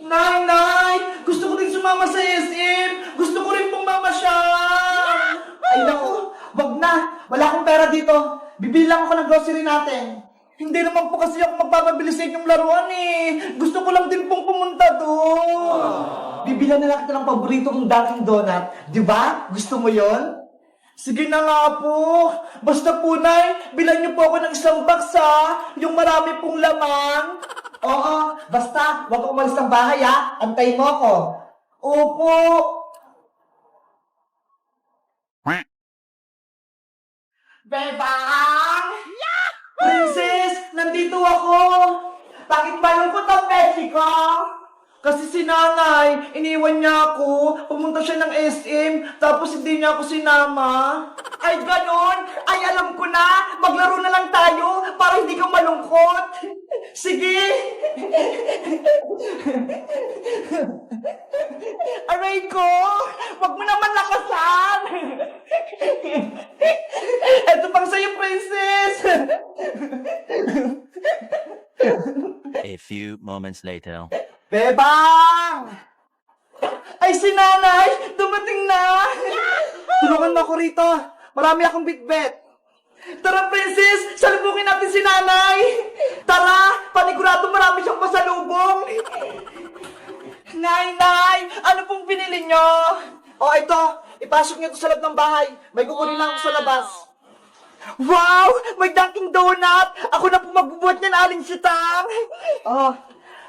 Nay! Gusto ko rin sumama sa SM! Gusto ko rin pong mamasyal! Ay naku, wag na! Wala akong pera dito. Bibili lang ako ng grocery natin. Hindi naman po kasi ako magpapabili sa inyong laruan eh. Gusto ko lang din pong pumunta doon. Bibilan na lang kita ng paborito mong Dunkin' Donut. Di ba? Gusto mo yon? Sige na nga po. Basta po, Nay, bilan niyo po ako ng isang box ha. Yung marami pong laman. Oo, basta, huwag kang umalis ng bahay ha. Antayin mo ako. Opo. Bebang! Princess, nandito ako. Bakit malungkot ang Mexico? Kasi si nanay, iniwan niya ako. Pumunta siya ng SM, tapos hindi niya ako sinama. Ay, ganon? Ay, alam ko na. Maglaro na lang tayo para hindi ka malungkot. Sige. Aray ko, wag mo naman lakasan. Ito pang sa'yo, princess. A few moments later. Bebang! Ay, si nanay! Dumating na! Tulungan mo ako rito. Marami akong bitbit. Tara, princess! Salubungin natin si nanay! Tara! Panigurado marami siyang pasalubong! Nay! Ano pong pinili nyo? O, ito. Ipasok niyo ito sa loob ng bahay. May kukunin lang ako sa labas. Wow! May Dunkin' Donut! Ako na po magbubuhat niyan, Aling Sitang! Oh,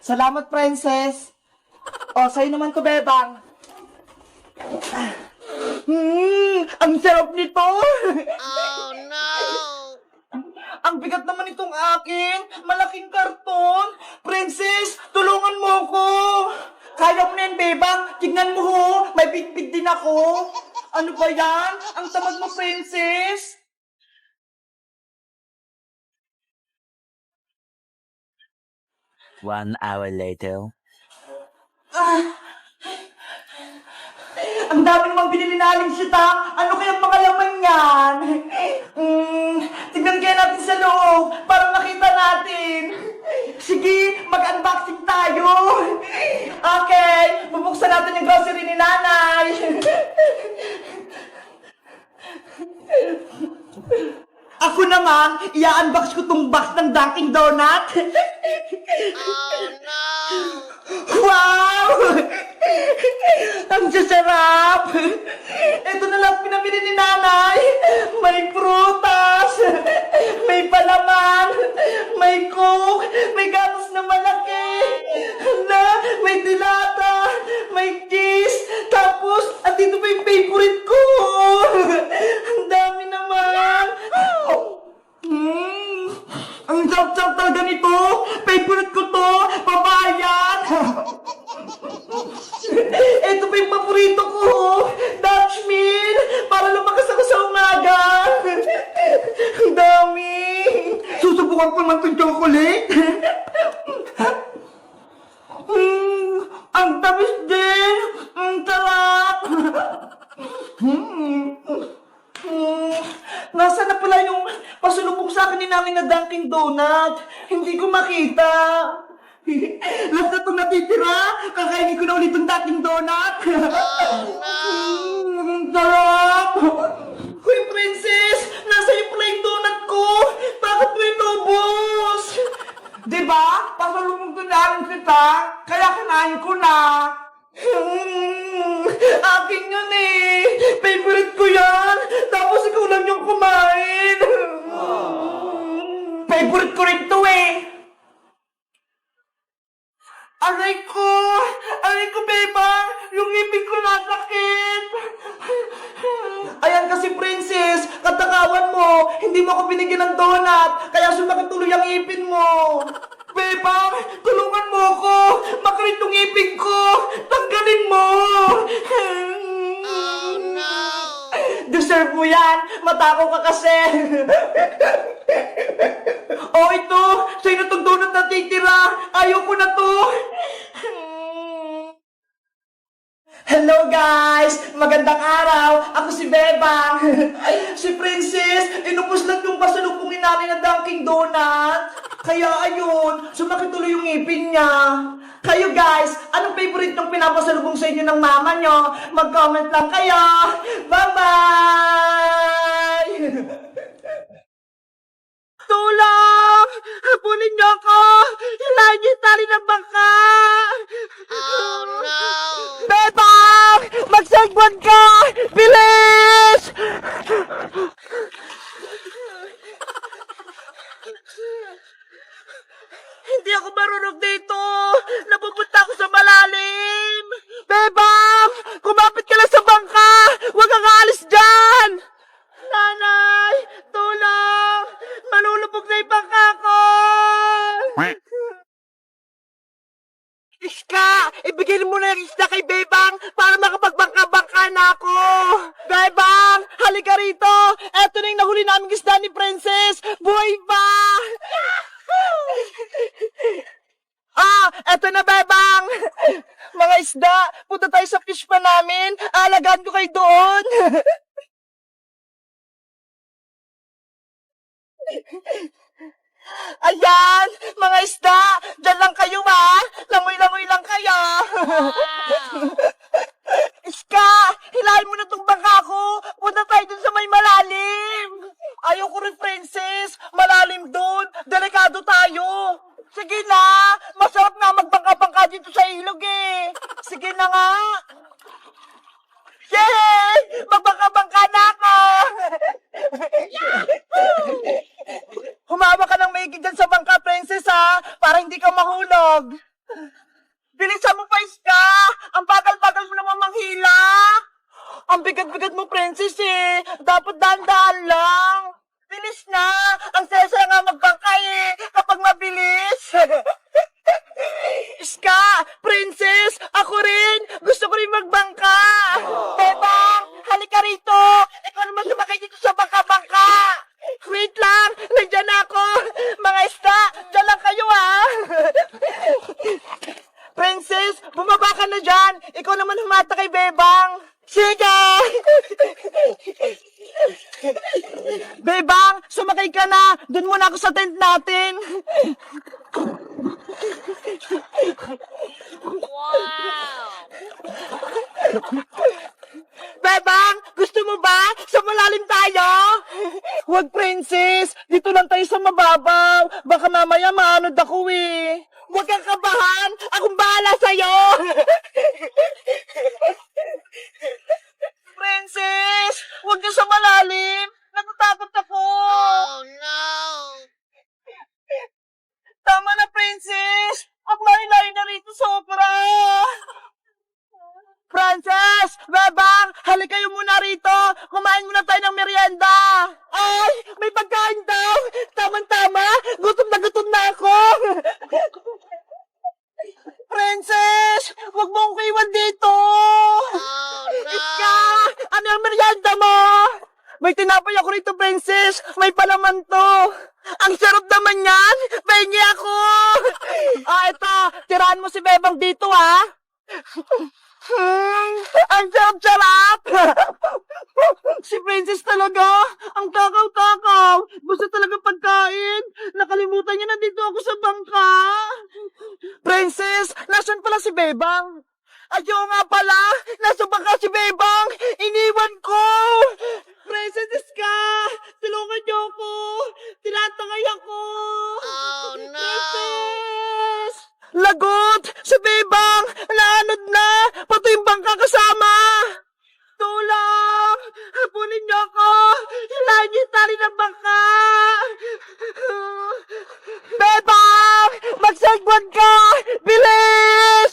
salamat, princess. Oh, sa'yo naman to, Bebang. Ang sarap nito! Oh no! Ang bigat naman itong akin! Malaking karton! Princess, tulungan mo ko! Kaya mo na yan, Bebang! Tignan mo ho! May bitbit din ako! Ano ba yan? Ang tamad mo, princess! One hour later. Ang dami namang binili na Aling Sita. Ano kayang mga laman yan? Tignan kaya natin sa loob para makita natin. Sige, mag-unboxing tayo. Okay, bubuksan natin yung grocery ni nanay. Ako naman, i-unbox ko tong box ng Dunkin' Donut. Oh no! Wow! Ang sasarap! Ito na lang pinamili ni nanay. May prutas, may palaman, may coke, may gatas na malaki, may dilata, may cheese, tapos, andito pa yung favorite ko. Ang dami naman. Ang sarap-sarap talaga nito. Favorite ko to. Papayan. Ito pa yung paborito ko. Dutch meal. Para lumakas ako sa umaga. Ang dami. Susubukan ko naman itong chocolate. Ang tamis din. Ang sarap. Nasaan na pala yung pasulubong sa akin ni namin na Dunkin' Donut? Hindi ko makita. Last na itong natitira. Kakainin ko na ulit yung Dunkin' Donut. Ang sarap. Hoy, princess! Nasa iyo pala yung donut ko. Bakit mo inubos? Diba? Pasulubong ko na rin kita. Kaya kinain ko na. Akin yun eh. Favorite ko yan. Tapos ikaw lang yung kumain. Favorite ko rin to eh. Aray ko! Aray ko, Bebang! Yung ngipin ko nasakit! Ayan kasi, princess, katakawan mo, hindi mo ako binigyan ng donut, kaya sumakit tuloy ang ngipin mo. Bebang, tulungan mo ako! Makalit yung ngipin ko! Tanggalin mo! Oh no! Deserve mo yan! Matakaw ka kasi! Oh, ito! Sa'yo na itong donut na titira! Ayaw ko na to! Hello guys! Magandang araw! Ako si Bebang! Si Princess, inupos lang yung pasalubungin namin na Dunkin' Donut. Kaya ayun, sumakit tuloy yung ngipin niya. Kayo guys, anong favorite yung pinapasalubong sa inyo ng mama nyo? Mag-comment lang kayo. Bye-bye! Tulong! Habulin niyo ako! Hilahin niyo yung tali ng bangka! Oh no! Bebang! Magsagwan ka! Bilis! Hindi ako marunong dito! Napupunta ako sa malalim! Bebang! Kumapit ka lang sa bangka! Huwag kang aalis dyan! Nanay! Tulong! Malulubog na yung bangka ko! Iska! Ibigay mo na yung isda kay Bebang para makapagbangka-bangka na ako! Bebang! Halika rito! Eto na yung nahuli naming isda ni Princess! Buhay ba? Eto na, Bebang! Mga isda, punta tayo sa fish pa namin. Alagaan ko kayo doon. Ayan, mga isda, dyan lang kayo ha. Langoy-langoy lang kayo. Iska, hilahin mo na tong bangka ko. Punta tayo dun sa may malalim. Ayaw ko rin, Princess. Malalim dun. Delikado tayo. Sige na. Masarap nga magbangka-bangka dito sa ilog eh. Sige na nga. Yay! Magbangka-bangka na ako. Humawa ka ng maigid dyan sa bangka, Princess ha. Para hindi ka mahulog. Bilisan mo pa, Iska. Ang bagal-bagal mo naman manghila. Ang bigat-bigat mo, Princess eh. Dapat dahan-dahan lang. Bilis na. Ang saya-saya nga magbangka eh. Kapag mabilis. Iska, Princess, ako rin. Gusto ko rin magbangka. Bebang, halika rito. Ikaw naman sumakay dito sa bangka-bangka. Wait lang, nandiyan ako. Mga isda, dyan lang kayo ha. Princess, bumaba ka na dyan. Ikaw naman humata kay Bebang. Sige! Bebang, sumakay ka na. Doon muna ako sa tent natin. Wow! Bebang, gusto mo ba? Sa malalim tayo? Huwag, Princess. Dito lang tayo sa mababaw. Baka mamaya maanod ako eh. Huwag kang kabahan. Akong bahala sa'yo. Princess, huwag ka sa malalim. Natatakot ako. Oh no! Tama na, Princess. Ang layo-layo na rito, sobra. Princess! Bebang! Halika kayo muna rito! Kumain muna tayo ng merienda! Ay! May pagkain daw! Tama-tama! Gutom na ako! Princess! Huwag mo akong iwan dito! Oh no! Iska! Ano ang merienda mo? May tinapay ako rito, Princess! May palaman to! Ang sarap naman yan! Pahingi ako! Ito! Tirahan mo si Bebang dito, ha? Ang sarap-sarap! Si Princess talaga! Ang takaw-takaw! Gusto talaga pagkain! Nakalimutan niya na dito ako sa bangka! Princess! Nasaan pala si Bebang? Ayaw nga pala! Nasa bangka si Bebang! Iniwan ko! Princess Iska! Tulungan niyo ako! Tinatangay ako! Oh no! Princess! Lagot! Si Bebang! Naanod na! Pati yung bangka kasama! Tulong! Habulin niyo ako! Hilahin niyo yung tali ng bangka! Bebang! Magsagwan ka! Bilis!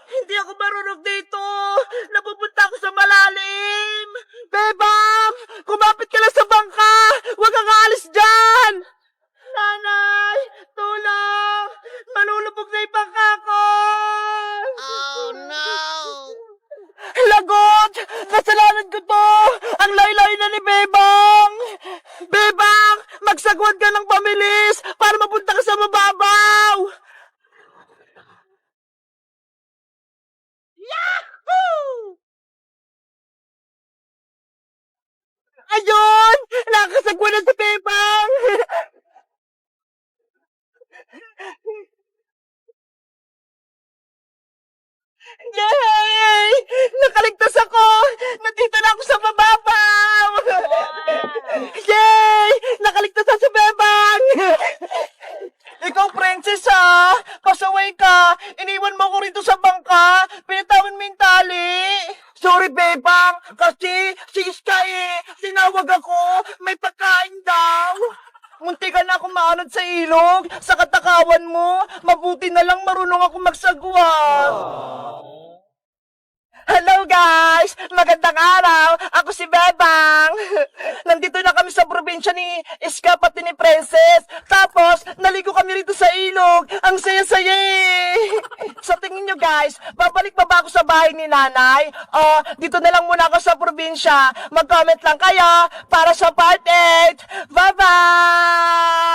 Hindi ako marunong dito! Napupunta ako sa malalim! Bebang! Kumapit ka lang sa bangka! Huwag kang aalis dyan! Nanay! Tulong! Malulubog na yung bangka ko! Oh no! Lagot! Kasalanan ko to! Ang laylay na ni Bebang! Bebang! Magsagwan ka ng pamilis para mapunta ka sa mababaw! Yahoo! Ayun! Nakasagwan na si Bebang! Yay! Nakaligtas ako! Nandito na ako sa mababaw! Yay! Nakaligtas na sa bebang! Ikaw, princess, ha? Pasaway ka! Iniwan mo ko rito sa bangka! Pinatawan mo yung tali! Sorry, bebang! Kasi si Iska tinawag ako! May pagkain daw! Munti ka na akong maanod sa ilog! Sa katakawan mo! Mabuti na lang marunong ako magsagwa! Hello guys! Magandang araw! Ako si Bebang! Nandito na kami sa probinsya ni Iska pati ni Princess. Tapos, naligo kami rito sa ilog. Ang saya-saya eh! Sa tingin nyo guys, babalik pa ba ako sa bahay ni nanay? O, dito na lang muna ako sa probinsya. Mag-comment lang kayo para sa part 8. Bye-bye!